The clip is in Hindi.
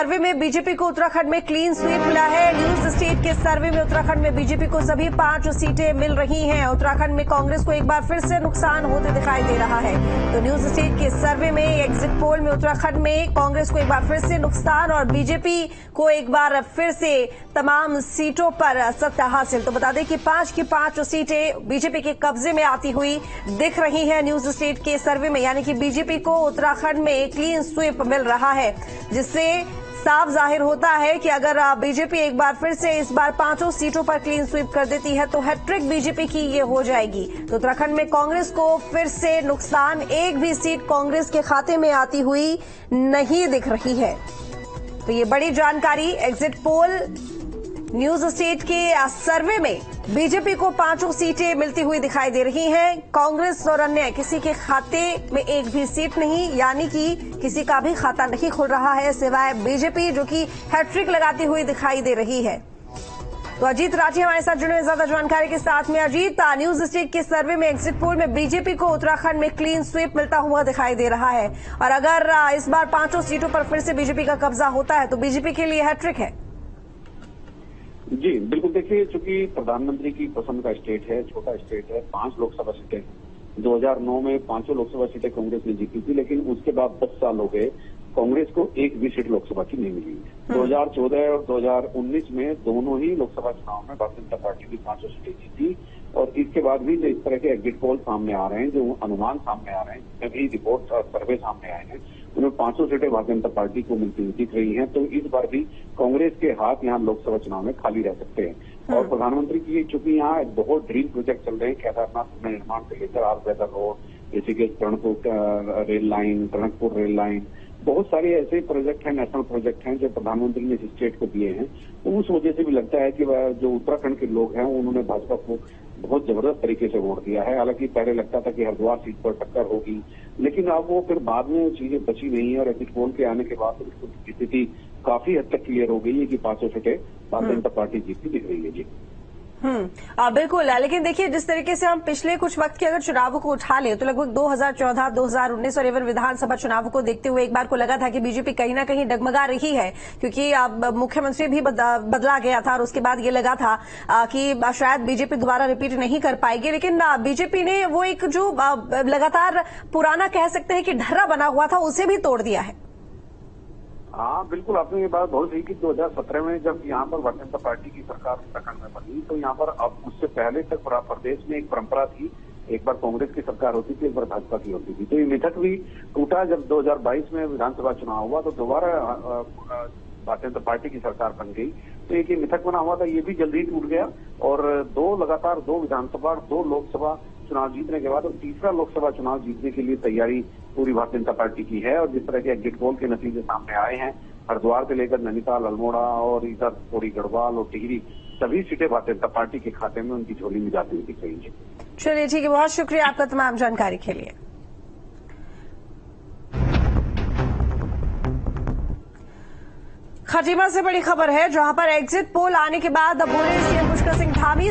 सर्वे में बीजेपी को उत्तराखंड में क्लीन स्वीप मिला है। न्यूज स्टेट के सर्वे में उत्तराखंड में बीजेपी को सभी 5 सीटें मिल रही हैं। उत्तराखंड में कांग्रेस को एक बार फिर से नुकसान होते दिखाई दे रहा है। तो न्यूज स्टेट के सर्वे में एग्जिट पोल में उत्तराखंड में कांग्रेस को एक बार फिर से नुकसान और बीजेपी को एक बार फिर से तमाम सीटों पर सत्ता हासिल। तो बता दें कि 5 की 5 सीटें बीजेपी के कब्जे में आती हुई दिख रही है न्यूज स्टेट के सर्वे में, यानी कि बीजेपी को उत्तराखंड में क्लीन स्वीप मिल रहा है, जिससे साफ जाहिर होता है कि अगर बीजेपी एक बार फिर से इस बार 5 सीटों पर क्लीन स्वीप कर देती है तो हैट्रिक बीजेपी की ये हो जाएगी। तो उत्तराखंड में कांग्रेस को फिर से नुकसान, एक भी सीट कांग्रेस के खाते में आती हुई नहीं दिख रही है। तो ये बड़ी जानकारी एग्जिट पोल न्यूज स्टेट के सर्वे में बीजेपी को 5 सीटें मिलती हुई दिखाई दे रही हैं। कांग्रेस और अन्य किसी के खाते में एक भी सीट नहीं, यानी कि किसी का भी खाता नहीं खुल रहा है सिवाय बीजेपी, जो कि हैट्रिक लगाती हुई दिखाई दे रही है। तो अजीत राठी हमारे साथ जुड़े ज्यादा जानकारी के साथ में। अजीत, न्यूज स्टेट के सर्वे में एग्जिट पोल में बीजेपी को उत्तराखंड में क्लीन स्वीप मिलता हुआ दिखाई दे रहा है, और अगर इस बार 5 सीटों पर फिर से बीजेपी का कब्जा होता है तो बीजेपी के लिए हैट्रिक है। जी बिल्कुल, देखिए चूंकि प्रधानमंत्री की पसंद का स्टेट है, छोटा स्टेट है, 5 लोकसभा सीटें 2009 में 5 लोकसभा सीटें कांग्रेस ने जीती थी, लेकिन उसके बाद 10 साल हो गए कांग्रेस को एक भी सीट लोकसभा की नहीं मिली। 2014 और 2019 में दोनों ही लोकसभा चुनाव में भारतीय जनता पार्टी की 5 सीटें जीती, और इसके बाद भी जो इस तरह के एग्जिट पोल सामने आ रहे हैं, जो अनुमान सामने आ रहे हैं, सभी रिपोर्ट और सर्वे सामने आए हैं, उनमें 5 सीटें भारतीय जनता पार्टी को मिलती हुई दिख रही हैं। तो इस बार भी कांग्रेस के हाथ यहाँ लोकसभा चुनाव में खाली रह सकते हैं। और प्रधानमंत्री की चूंकि यहाँ बहुत ड्रीम प्रोजेक्ट चल रहे हैं, केदारनाथ में निर्माण से लेकर all weather road, Rishikesh Tanakpur rail line, Tanakpur rail line, बहुत सारे ऐसे प्रोजेक्ट हैं, नेशनल प्रोजेक्ट हैं जो प्रधानमंत्री ने इस स्टेट को दिए हैं। तो उस वजह से भी लगता है कि जो उत्तराखंड के लोग हैं उन्होंने भाजपा को बहुत जबरदस्त तरीके से वोट दिया है। हालांकि पहले लगता था कि हरिद्वार सीट पर टक्कर होगी, लेकिन अब वो फिर बाद में चीजें बची नहीं है, और एग्जिट पोल के आने के बाद स्थिति काफी हद तक क्लियर हो गई है कि 5 सीटें भारतीय जनता पार्टी जीतती दिख रही है। जी बिल्कुल, लेकिन देखिए जिस तरीके से हम पिछले कुछ वक्त के अगर चुनावों को उठा लें तो लगभग 2014, 2019 और एवं विधानसभा चुनावों को देखते हुए एक बार को लगा था कि बीजेपी कहीं ना कहीं डगमगा रही है, क्योंकि मुख्यमंत्री भी बदला गया था और उसके बाद ये लगा था कि शायद बीजेपी दोबारा रिपीट नहीं कर पाएगी। लेकिन बीजेपी ने वो एक जो लगातार पुराना कह सकते हैं कि ढर्रा बना हुआ था उसे भी तोड़ दिया है। हाँ बिल्कुल, आपने ये बात बहुत सही की। 2017 में जब यहाँ पर भारतीय जनता पार्टी की सरकार उत्तराखंड में बनी, तो यहाँ पर अब उससे पहले तक प्रदेश में एक परंपरा थी, एक बार कांग्रेस की सरकार होती थी, एक बार भाजपा की होती थी। तो ये मिथक भी टूटा जब 2022 में विधानसभा चुनाव हुआ, तो दोबारा भारतीय जनता पार्टी की सरकार बन गई। तो एक ये मिथक बना हुआ था, ये भी जल्दी टूट गया, और लगातार 2 विधानसभा 2 लोकसभा चुनाव जीतने के बाद तीसरा लोकसभा चुनाव जीतने के लिए तैयारी पूरी भारतीय जनता पार्टी की है। और जिस तरह के एग्जिट पोल के नतीजे सामने आए हैं, हरिद्वार से लेकर नैनीताल, अल्मोड़ा और इधर थोड़ी गढ़वाल और टिहरी, सभी सीटें भारतीय जनता पार्टी के खाते में उनकी झोली में जाती हुई दिख रही है। चलिए ठीक है, बहुत शुक्रिया आपका तमाम जानकारी के लिए। खटीमा से बड़ी खबर है, जहां पर एग्जिट पोल आने के बाद अब बोले सीएम पुष्कर सिंह धामी